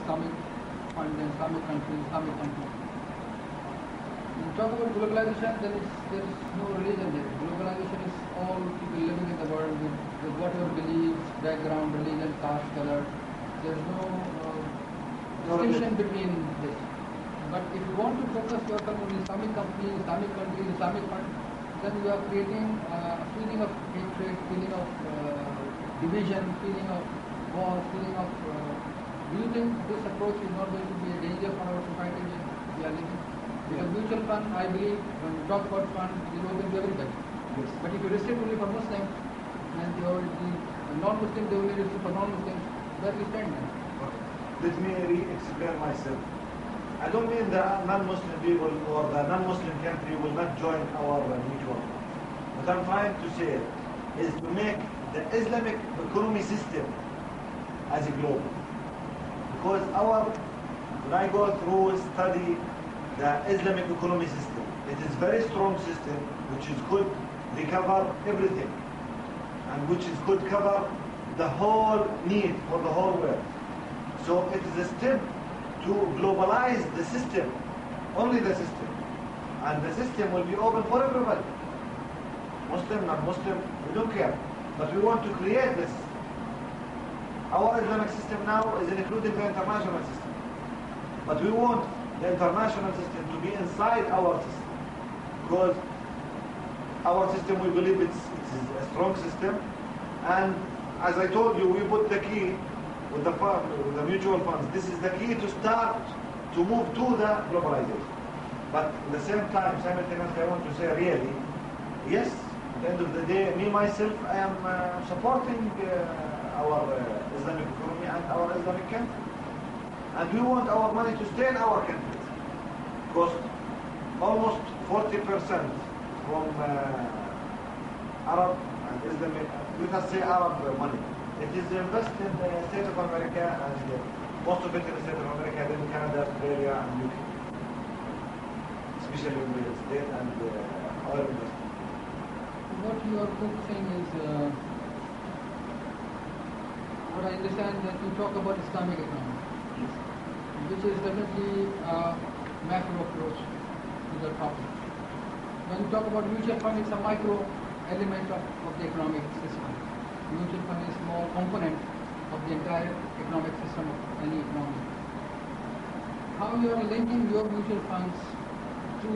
Islamic funds and Islamic countries, Islamic countries. When you talk about globalization, there is no religion there. Globalization is all people living in the world with whatever beliefs, background, religion, caste, color. There is no distinction between this. But if you want to focus yourself on Islamic companies, Islamic countries, Islamic funds, then you are creating a feeling of hatred, feeling of division, feeling of war, feeling of... do you think this approach is not going to be a danger for our society we are living? Because mutual fund, I believe, when we talk about fund, it is open to everybody. Yes. But if you restrict only for Muslims, and the non-Muslims, they only restrict for non-Muslims, where do you stand then? Okay. Let me re-explain myself. I don't mean the non-Muslim people or the non-Muslim country will not join our mutual fund. What I'm trying to say is to make the Islamic economy system as a global. Because when I go through study the Islamic economy system, it is very strong system which is could recover everything and which is could cover the whole need for the whole world. So it is a step to globalize the system, only the system. And the system will be open for everybody. Muslim, non-Muslim, we don't care. But we want to create this. Our Islamic system now is including the international system. But we want the international system to be inside our system. Because our system, we believe it's a strong system. And as I told you, we put the key with the mutual funds. This is the key to start to move to the globalization. But at the same time, simultaneously, I want to say really, yes, at the end of the day, me myself, I am supporting our Islamic economy and our Islamic country. And we want our money to stay in our country. Because almost 40% from Arab and Islamic, let us say Arab money, it is invested in the State of America, and most of it in the State of America, then Canada, Australia, and UK. Especially in the state and other investment. What you are focusing is, what I understand that you talk about Islamic economy, which is definitely a macro approach to the topic. When you talk about mutual fund, it's a micro element of the economic system. Mutual fund is a small component of the entire economic system of any economy. How you are linking your mutual funds to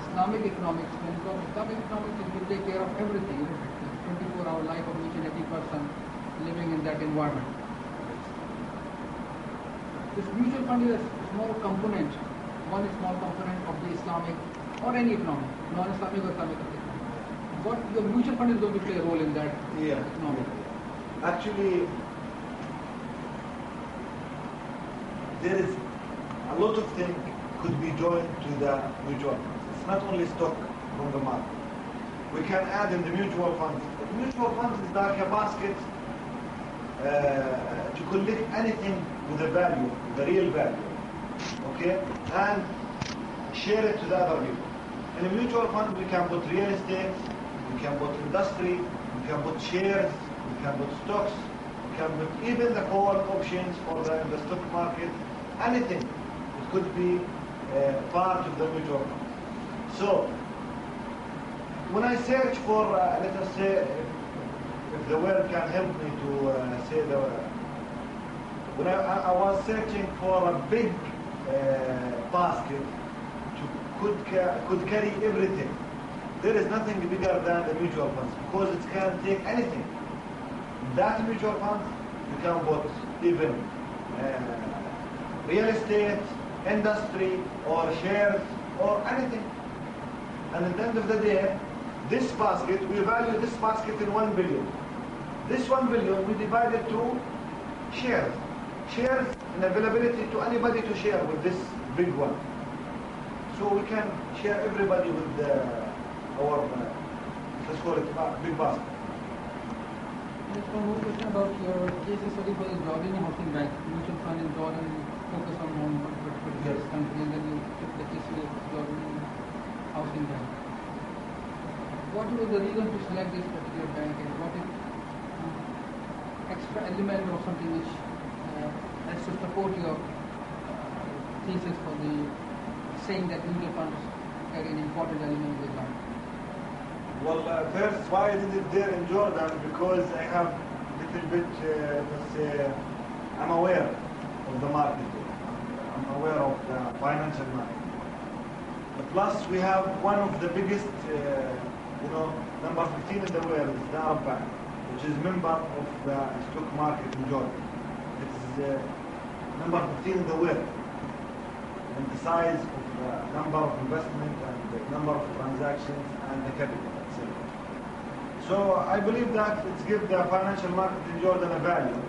Islamic economics? When you talk Islamic economics, it will take care of everything, isn't it? The 24-hour life of each and every person living in that environment. This mutual fund is a small component, one small component of the Islamic or any economy, non-Islamic or Islamic economy. What your mutual fund is going to play a role in that economy? Actually, there is a lot of things could be joined to the mutual funds. It's not only stock from the market. We can add in the mutual funds. The mutual funds is like a basket to collect anything with a value, the real value, okay, and share it to the other people. In a mutual fund, we can put real estate, we can put industry, we can put shares, we can put stocks, we can put even the call options for the stock market, anything. It could be part of the mutual fund. So, when I search for, let us say, if the word can help me to say the word, when I was searching for a big basket could carry everything. There is nothing bigger than the mutual funds because it can take anything. That mutual funds, you can put even real estate, industry, or shares, or anything. And at the end of the day, this basket, we value this basket in 1 billion. This 1 billion, we divide it to shares. Shares and availability to anybody to share with this big one. So we can share everybody with our, let's call it big basket. Just one more question about your case study for the Jordan housing bank. Mutual fund in Jordan, focus on one particular country, and then you took the case of Jordan housing bank. What was the reason to select this particular bank, and what is extra element or something which as to support your thesis for the saying that mutual funds are an important element of Islam? Well, first, why I did it there in Jordan? Because I have little bit, let's say, I'm aware of the market. I'm aware of the financial market. Plus, we have one of the biggest, number 15 in the world is the Arab Bank, which is member of the stock market in Jordan. It's number 15 in the world, and the size of the number of investment and the number of transactions and the capital itself. So I believe that it's give the financial market in Jordan a value,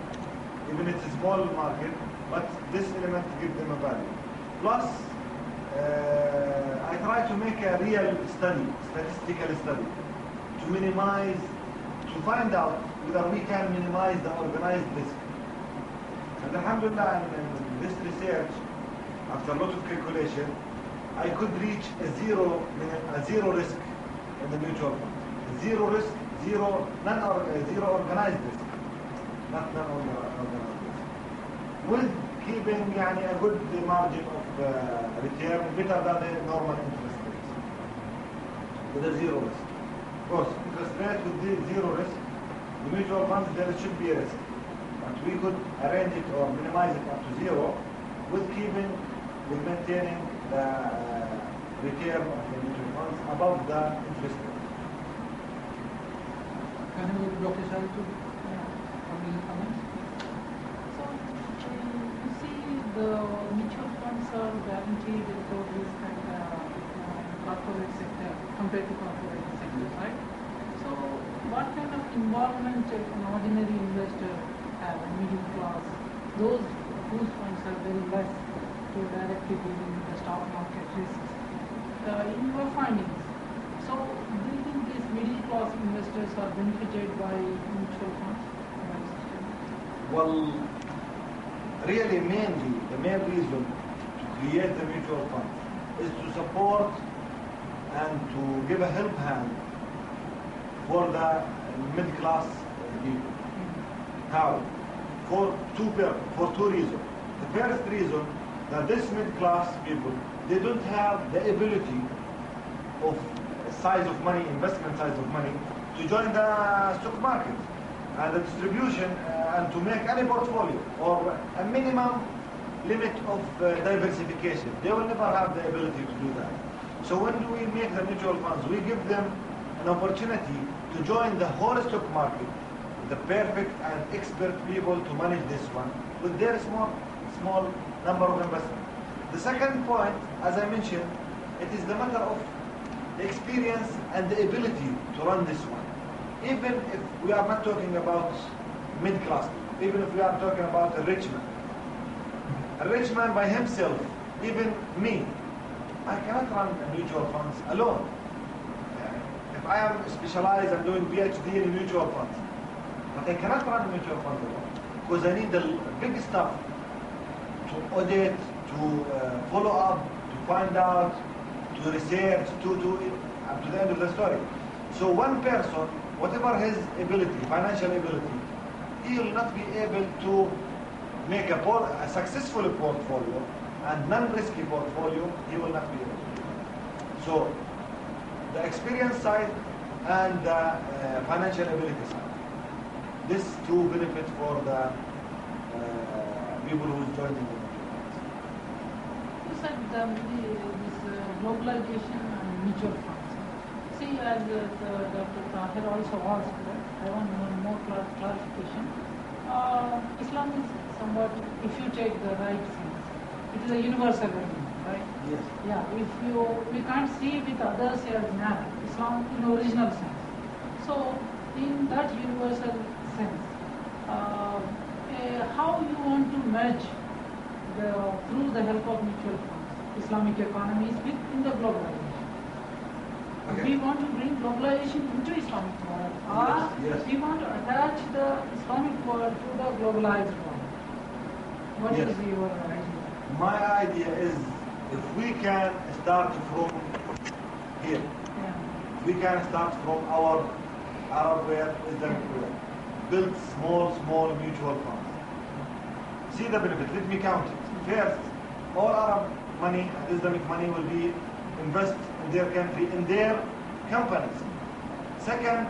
even it's a small market, but this element give them a value. Plus, I try to make a real study, statistical study, to minimize, to find out whether we can minimize the organized risk. And alhamdulillah, in this research, after a lot of calculation, I could reach a zero risk in the mutual fund. Zero risk, zero organized risk, not non-organized risk. With keeping a good margin of return better than the normal interest rates. With a zero risk. Of course, interest rate with the zero risk, the mutual funds there should be a risk. But we could arrange it or minimize it up to zero with maintaining the return of the mutual funds above the interest rate. Can you go to Dr. Shah to comments? You see, the mutual funds are guaranteed without risk and corporate sector compared to corporate sector, right? So, what kind of involvement an ordinary investor have, a middle class, those whose funds are very less to directly dealing with the stock market risks, in your findings? So, do you think these middle class investors are benefited by mutual funds? Well, really the main reason to create the mutual fund is to support and to give a help hand for the middle class people. How? For two reasons. The first reason, that this middle class people, they don't have the ability of size of money, investment size of money, to join the stock market and the distribution and to make any portfolio or a minimum limit of diversification. They will never have the ability to do that. So when do we make the mutual funds? We give them an opportunity to join the whole stock market, the perfect and expert people to manage this one with their small number of investments. The second point, as I mentioned, it is the matter of the experience and the ability to run this one. Even if we are not talking about mid-class, even if we are talking about a rich man. A rich man by himself, even me, I cannot run mutual funds alone. If I am specialized and doing PhD in mutual funds, but I cannot run mutual funds alone because I need the big stuff to audit, to follow up, to find out, to research, to up to the end of the story. So one person, whatever his ability, financial ability, he will not be able to make a successful portfolio and non-risky portfolio, he will not be able to do that. So the experience side and the financial ability side. This two benefit for the people who is joining the You said this globalization and mutual funds. See, as Dr. Tahir also asked, I want more clarification. Islam is somewhat, if you take the right sense, it is a universal religion, right? Yes. Yeah, we can't see with others as now, Islam in original sense. So, in that universal sense, how you want to merge through the help of mutual funds, Islamic economies within the globalization? Okay. We want to bring globalization into Islamic world, or yes. we want to attach the Islamic world to the globalized world. What Yes. is your idea? My idea is if we can start from here, Yeah. we can start from our Arab world, Islamic world, build small mutual funds. See the benefit. Let me count it. First, all Arab money and Islamic money will be invested in their country, in their companies. Second,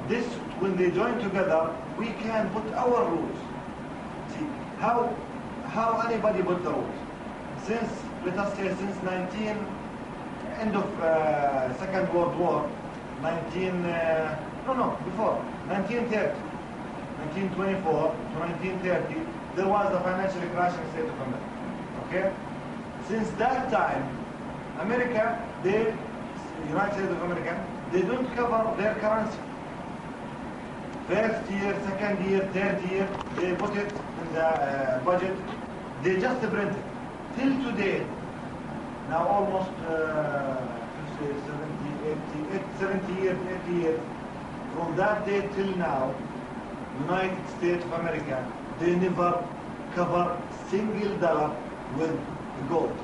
this, when they join together, we can put our rules. See, how anybody put the rules? Since, let us say, since end of Second World War, before, 1930, 1924 to 1930, there was a financial crash in the State of America. Okay? Since that time, United States of America, they don't cover their currency. First year, second year, third year, they put it in the budget. They just print it. Till today, now almost 70 years, 80 years, from that day till now, United States of America, they never cover single dollar with gold.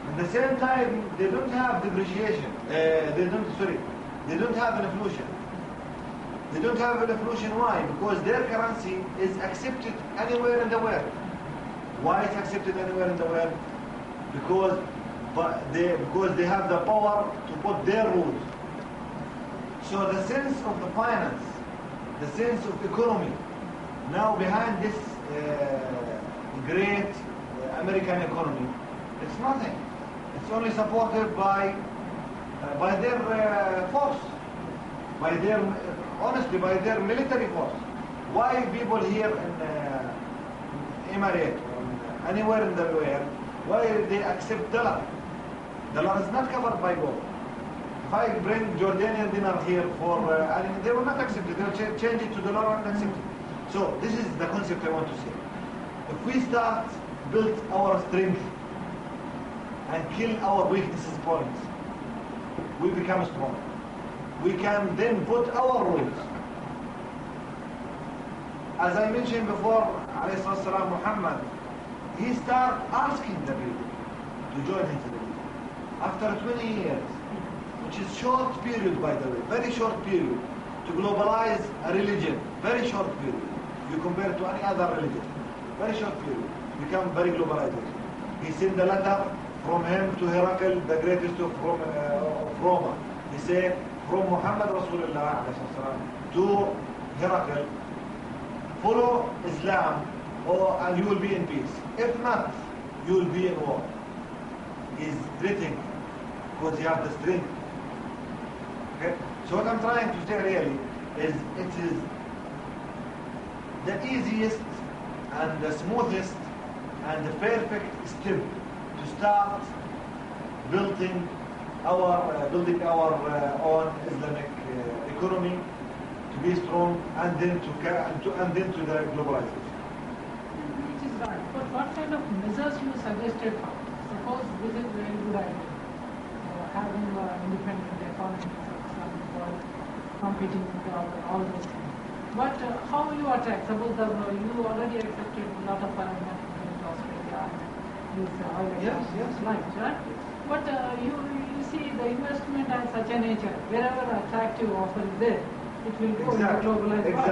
At the same time, they don't have depreciation. They don't have inflation. They don't have inflation. Why? Because their currency is accepted anywhere in the world. Why it's accepted anywhere in the world? Because they have the power to put their rules. So the sense of the finance, the sense of economy, now behind this great American economy, it's nothing. It's only supported by their force, by their military force. Why people here in Emirates, or anywhere in the world, why they accept dollar? Dollar is not covered by gold. If I bring Jordanian dinar here they will not accept it. They will change it to dollar and accept it. So this is the concept I want to say. If we start build our strength and kill our weaknesses points, we become strong. We can then put our rules. As I mentioned before, Muhammad, he started asking the people to join his religion. After 20 years, which is short period, by the way, very short period, to globalize a religion, very short period. You compare it to any other religion, very short period, become very globalized. He sent a letter from him to Herakl, the greatest of Roma. He said, from Muhammad Rasulullah to Herakl, follow Islam and you will be in peace. If not, you will be in war. He's threatening because he has the strength. Okay? So what I'm trying to say really is it is the easiest and the smoothest and the perfect step to start building our own Islamic economy to be strong and then to the globalization. Which is right. But what kind of measures you suggested? Suppose this is a very good idea. Having an independent economy for competing with all those things. But how you attract? Suppose you already accepted a lot of money in Australia and these oil Yes. lines, right? But you see the investment has such a nature. Wherever attractive offer is there, it will go into globalized world.